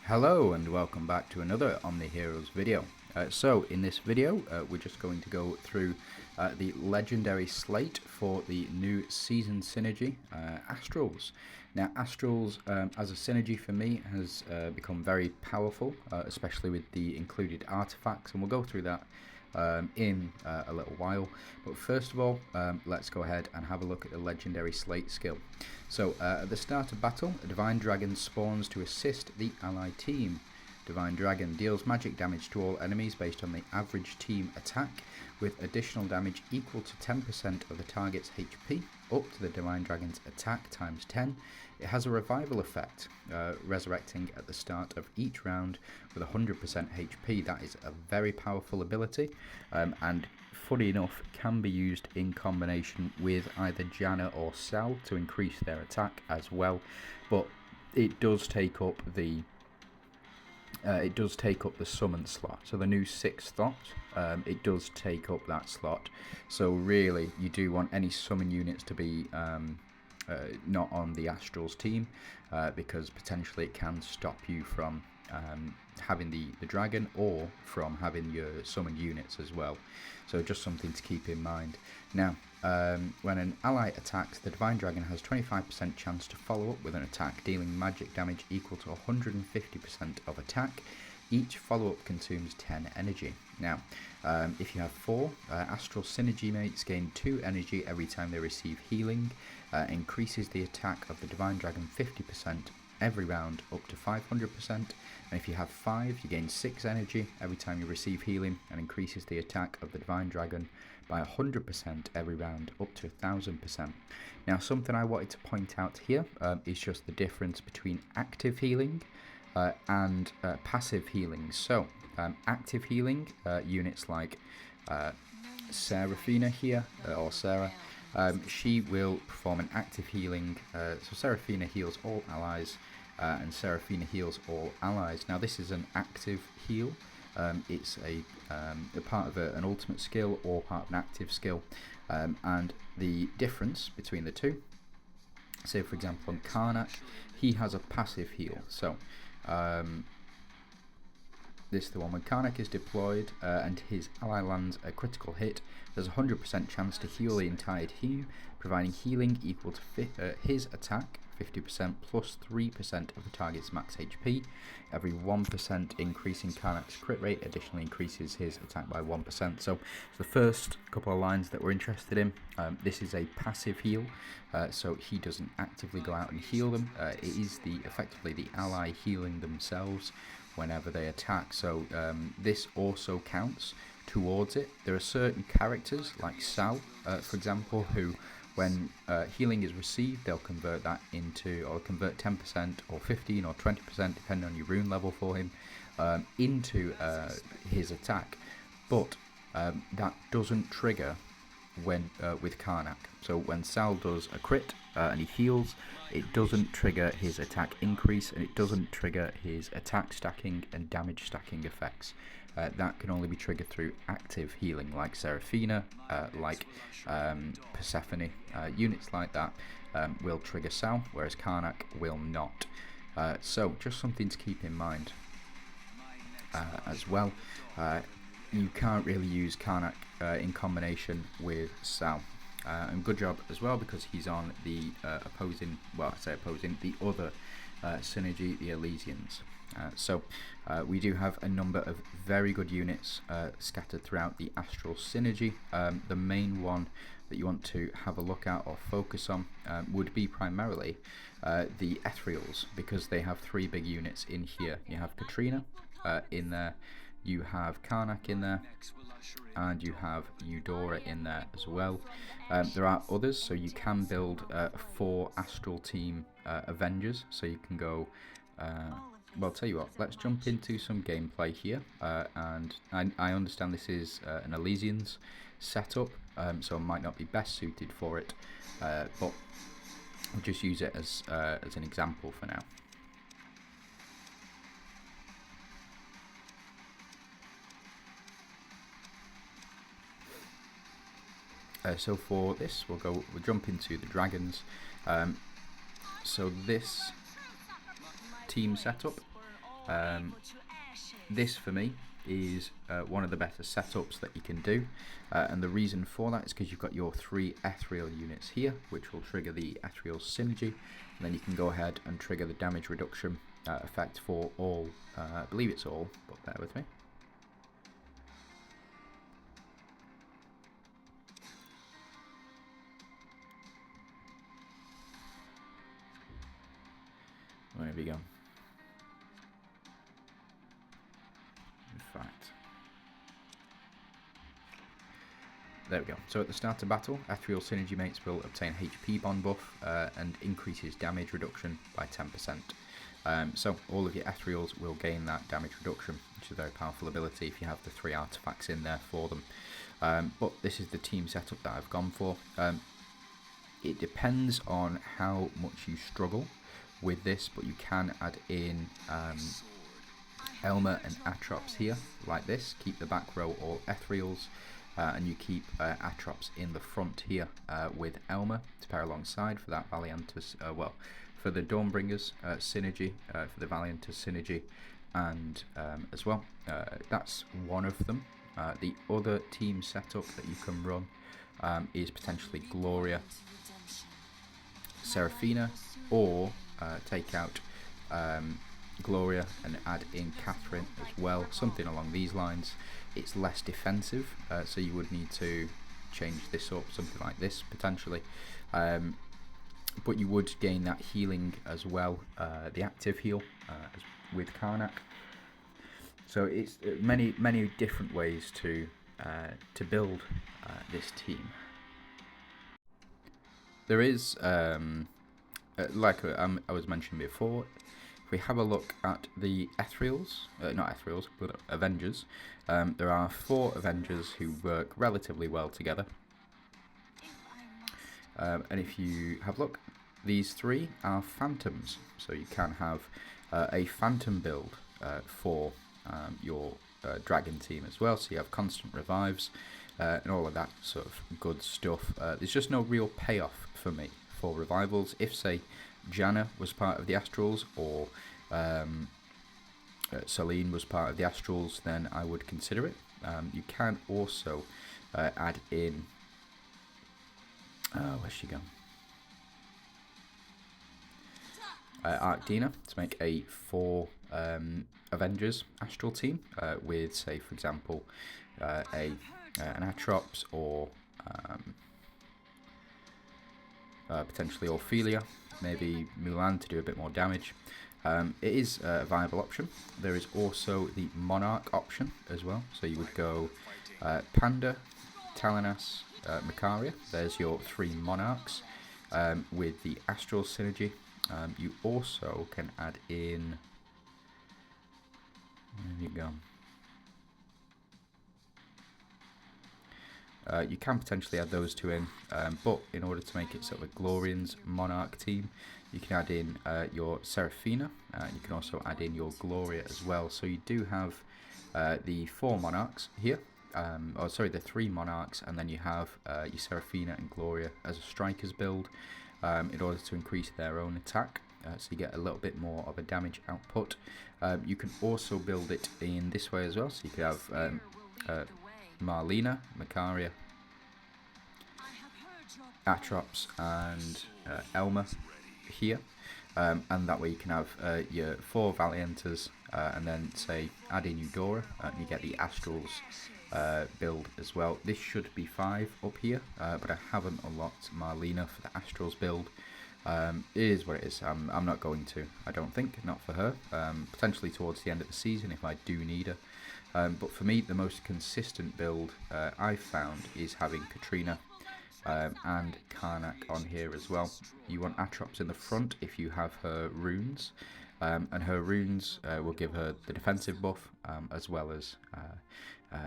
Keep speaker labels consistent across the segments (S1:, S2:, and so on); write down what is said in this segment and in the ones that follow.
S1: Hello and welcome back to another OMNIHEROES video. So in this video we're just going to go through the legendary slate for the new season synergy Astrals. Now Astrals as a synergy for me has become very powerful, especially with the included artifacts, and we'll go through that in a little while. But first of all, let's go ahead and have a look at the legendary slate skill. So at the start of battle, a divine dragon spawns to assist the ally team. Divine dragon deals magic damage to all enemies based on the average team attack, with additional damage equal to 10% of the target's HP up to the divine dragon's attack times 10. It has a revival effect, resurrecting at the start of each round with 100% HP. That is a very powerful ability, and funny enough can be used in combination with either Janna or Sal to increase their attack as well, but it does take up the summon slot. So the new 6th slot, it does take up that slot. So really, you do want any summon units to be not on the Astrals team, because potentially it can stop you from having the dragon, or from having your summoned units as well. So just something to keep in mind. Now, when an ally attacks, the divine dragon has 25% chance to follow up with an attack, dealing magic damage equal to 150% of attack. Each follow-up consumes 10 energy. Now, if you have 4 Astral Synergy mates, gain 2 energy every time they receive healing, increases the attack of the divine dragon 50% every round up to 500%, and if you have 5, you gain 6 energy every time you receive healing, and increases the attack of the divine dragon by 100% every round up to 1000%. Now, something I wanted to point out here is just the difference between active healing and passive healing. So active healing units like Seraphina here, or Sarah, she will perform an active healing. So Seraphina heals all allies, and Seraphina heals all allies. Now this is an active heal. It's a part of an ultimate skill or part of an active skill, and the difference between the two, say for example on Karnak, he has a passive heal. So this is the one when Karnak is deployed and his ally lands a critical hit. There's a 100% chance to heal the entire team, providing healing equal to his attack, 50% plus 3% of the target's max HP. Every 1% increase in Karnak's crit rate additionally increases his attack by 1%. So the first couple of lines that we're interested in, this is a passive heal, so he doesn't actively go out and heal them. It is effectively the ally healing themselves whenever they attack. So this also counts towards it. There are certain characters like Sal, for example, who when healing is received, they'll convert that into, or convert 10% or 15 or 20%, depending on your rune level for him, into his attack. But that doesn't trigger when with Karnak. So when Sal does a crit and he heals, it doesn't trigger his attack increase, and it doesn't trigger his attack stacking and damage stacking effects. That can only be triggered through active healing, like Seraphina, like Persephone. Units like that will trigger Sal, whereas Karnak will not. So just something to keep in mind as well. You can't really use Karnak in combination with Sal. And good job as well, because he's on the opposing, well, I say opposing, the other synergy, the Elysians. So we do have a number of very good units scattered throughout the Astral Synergy. The main one that you want to have a look at or focus on would be primarily the Ethereals, because they have 3 big units in here. You have Katrina in there, you have Karnak in there, and you have Eudora in there as well. There are others, so you can build 4 Astral Team Avengers, so you can go well, tell you what, let's jump into some gameplay here, and I understand this is an Elysians setup, so it might not be best suited for it, but I'll just use it as an example for now. So for this, we'll jump into the dragons. So this team setup This for me is one of the better setups that you can do, and the reason for that is because you've got your 3 ethereal units here, which will trigger the ethereal synergy, and then you can go ahead and trigger the damage reduction effect for all, I believe it's all, but bear with me. There we go. In fact, there we go. So at the start of battle, ethereal synergy mates will obtain HP bond buff and increases damage reduction by 10%. So all of your ethereals will gain that damage reduction, which is a very powerful ability if you have the 3 artifacts in there for them. But this is the team setup that I've gone for. It depends on how much you struggle with this, but you can add in Elmer and Atrops here, like this. Keep the back row all ethereals, and you keep Atrops in the front here with Elmer to pair alongside for that Valiantus, well, for the Dawnbringers synergy, for the Valiantus synergy, and as well, that's one of them. The other team setup that you can run is potentially Gloria, Seraphina, or take out Gloria and add in Catherine as well, something along these lines. It's less defensive, so you would need to change this up, something like this potentially, but you would gain that healing as well, the active heal with Karnak. So it's many different ways to build this team. There is, like I was mentioning before, if we have a look at the Ethereals, not Ethereals, but Avengers, there are 4 Avengers who work relatively well together. And if you have a look, these 3 are Phantoms, so you can have a Phantom build for your Dragon team as well, so you have constant revives and all of that sort of good stuff. There's just no real payoff for me for revivals. If, say, Janna was part of the Astrals, or Celine was part of the Astrals, then I would consider it. You can also add in, where's she gone? Arkdina to make a 4 Avengers Astral team with, say, for example, an Atrops, or potentially Ophelia, maybe Mulan to do a bit more damage. It is a viable option. There is also the Monarch option as well, so you would go Panda, Talanas, Macaria. There's your 3 Monarchs with the Astral synergy. You also can add in, there you go. You can potentially add those 2 in, but in order to make it sort of a Glorians Monarch team, you can add in your Seraphina, you can also add in your Gloria as well. So you do have the 4 Monarchs here, or sorry, the 3 Monarchs, and then you have your Seraphina and Gloria as a strikers build in order to increase their own attack, so you get a little bit more of a damage output. You can also build it in this way as well, so you could have Marlena, Macaria, Atrops, and Elmer here, and that way you can have your 4 Valiantas, and then, say, add in Eudora, and you get the Astrals build as well. This should be 5 up here, but I haven't unlocked Marlena for the Astrals build. It is what it is. I'm not going to, I don't think, not for her. Potentially towards the end of the season if I do need her. But for me, the most consistent build I've found is having Katrina and Karnak on here as well. You want Atrops in the front if you have her runes, and her runes will give her the defensive buff, as well as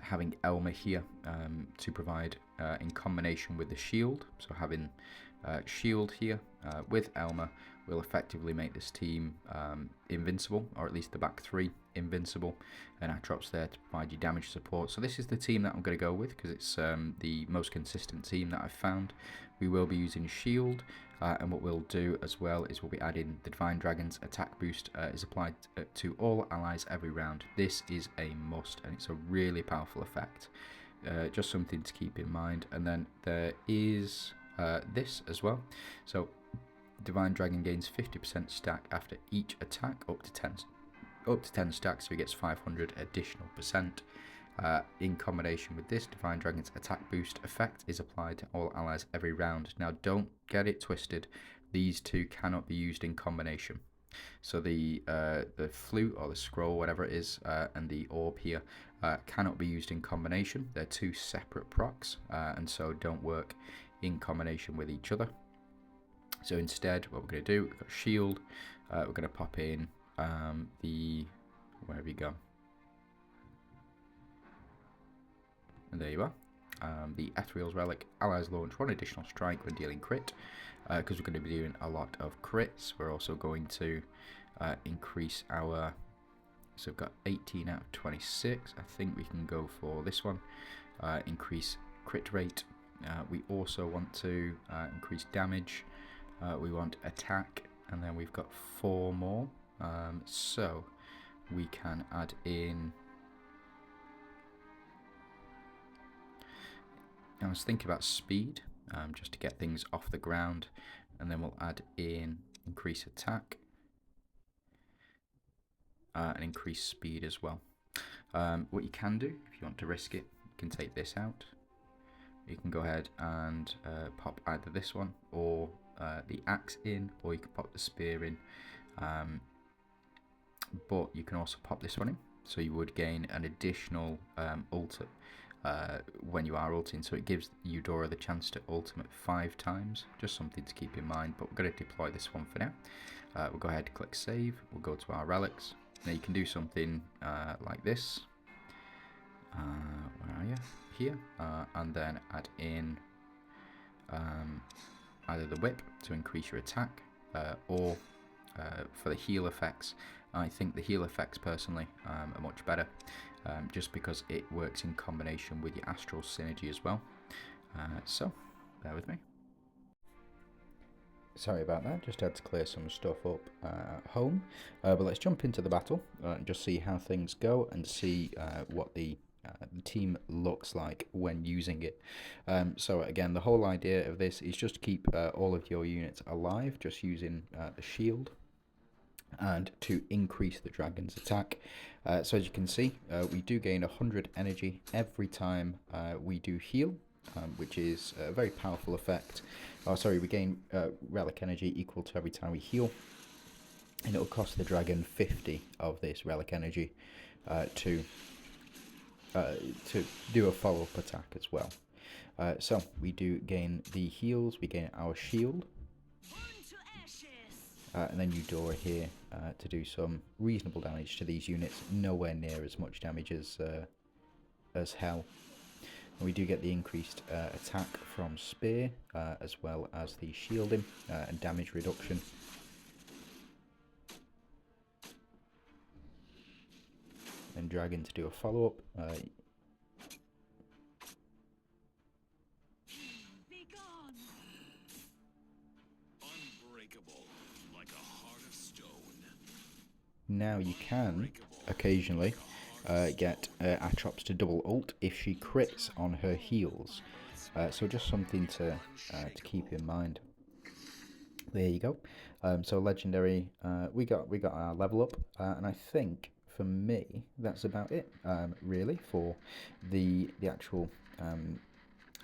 S1: having Elmer here to provide in combination with the shield. So having shield here with Elmer, we'll effectively make this team invincible, or at least the back three invincible, and Atrop's there to provide you damage support. So this is the team that I'm going to go with because it's the most consistent team that I've found. We will be using Shield, and what we'll do as well is we'll be adding the Divine Dragon's attack boost is applied to all allies every round. This is a must, and it's a really powerful effect. Just something to keep in mind. And then there is this as well. So Divine Dragon gains 50% stack after each attack, up to 10 stacks, so he gets 500 additional percent. In combination with this, Divine Dragon's attack boost effect is applied to all allies every round. Now don't get it twisted, these two cannot be used in combination. So the flute or the scroll, whatever it is, and the orb here cannot be used in combination. They're two separate procs, and so don't work in combination with each other. So instead, what we're going to do, we've got Shield, we're going to pop in where have you gone? And there you are. The Ethereal's Relic. Allies launch one additional strike when dealing crit, because we're going to be doing a lot of crits. We're also going to increase our, so we've got 18 out of 26. I think we can go for this one, increase crit rate. We also want to increase damage. We want attack, and then we've got 4 more. So we can add in, I was thinking about speed, just to get things off the ground, and then we'll add in increase attack and increase speed as well. What you can do, if you want to risk it, you can take this out. You can go ahead and pop either this one or the axe in, or you can pop the spear in. But you can also pop this one in, so you would gain an additional ult when you are ulting, so it gives Eudora the chance to ultimate 5 times, just something to keep in mind. But we're going to deploy this one for now. We'll go ahead, click save, we'll go to our relics. Now you can do something like this, where are you? Here, and then add in either the whip to increase your attack, or for the heal effects. I think the heal effects personally are much better, just because it works in combination with your Astral Synergy as well. So bear with me. Sorry about that, just had to clear some stuff up at home. But let's jump into the battle and just see how things go and see what the team looks like when using it. So again, the whole idea of this is just to keep all of your units alive, just using the shield, and to increase the dragon's attack. So as you can see, we do gain 100 energy every time we do heal, which is a very powerful effect. Oh, sorry, we gain relic energy equal to every time we heal, and it'll cost the dragon 50 of this relic energy to do a follow-up attack as well. So we do gain the heals, we gain our shield, and then Eudora here to do some reasonable damage to these units, nowhere near as much damage as Hell. And we do get the increased attack from Spear, as well as the shielding and damage reduction. And Dragon to do a follow-up. Now you can occasionally get Atrops to double ult if she crits on her heals, so just something to keep in mind. There you go. So legendary, we got our level up, and I think for me that's about it really for the actual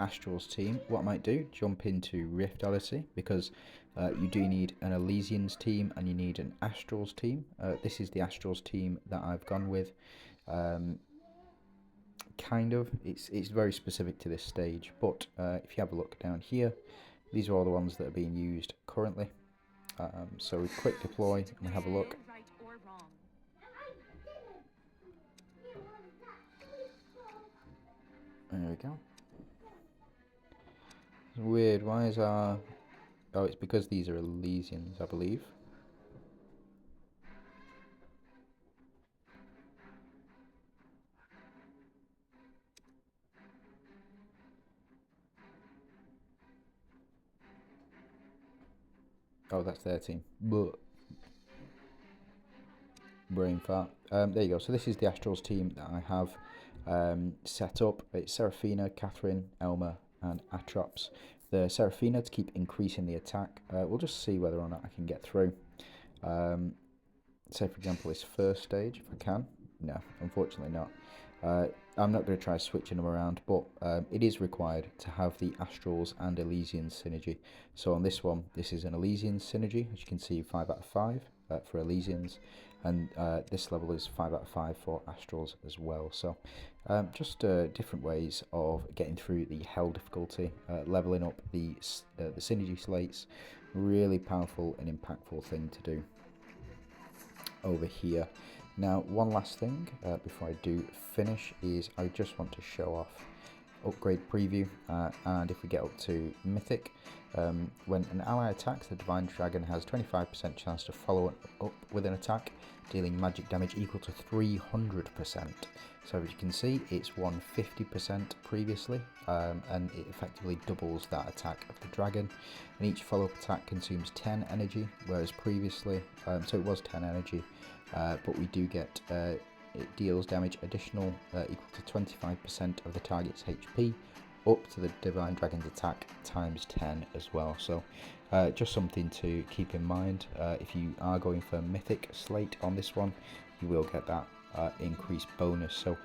S1: Astrals team. What I might do, jump into Rift Odyssey, because you do need an Elysians team and you need an Astrals team. This is the Astrals team that I've gone with. Kind of, it's very specific to this stage, but if you have a look down here, these are all the ones that are being used currently. So we quick deploy and have a look. There we go. It's weird, why is our Oh, it's because these are Elysians, I believe. Oh, that's their team. But brain fart. There you go. So this is the Astrals team that I have set up. It's Seraphina, Catherine, Elma, and Atrops. The Seraphina to keep increasing the attack. We'll just see whether or not I can get through. Say, for example, this first stage, if I can. No, unfortunately not. I'm not going to try switching them around, but it is required to have the Astrals and Elysian synergy. So on this one, this is an Elysian synergy, as you can see, 5 out of 5 for Elysians, and this level is 5 out of 5 for Astrals as well. So just different ways of getting through the Hell difficulty, leveling up the synergy slates. Really powerful and impactful thing to do over here. Now, one last thing before I do finish is I just want to show off upgrade preview, and if we get up to Mythic, when an ally attacks, the Divine Dragon has 25% chance to follow up with an attack, dealing magic damage equal to 300%. So as you can see, it's won 50% previously, and it effectively doubles that attack of the dragon. And each follow-up attack consumes 10 energy, whereas previously, so it was 10 energy, but we do get, it deals damage additional equal to 25% of the target's HP, up to the Divine Dragon's attack times 10 as well. So just something to keep in mind. If you are going for Mythic Slate on this one, you will get that increased bonus. So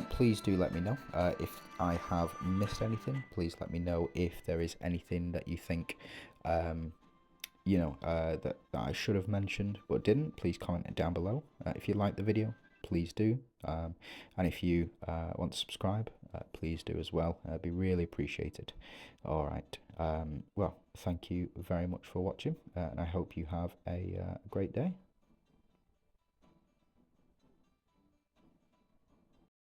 S1: please do let me know if I have missed anything. Please let me know if there is anything that you think you know, that I should have mentioned but didn't. Please comment it down below. If you like the video, please do, and if you want to subscribe, please do as well. It'd be really appreciated. All right, well, thank you very much for watching, and I hope you have a great day.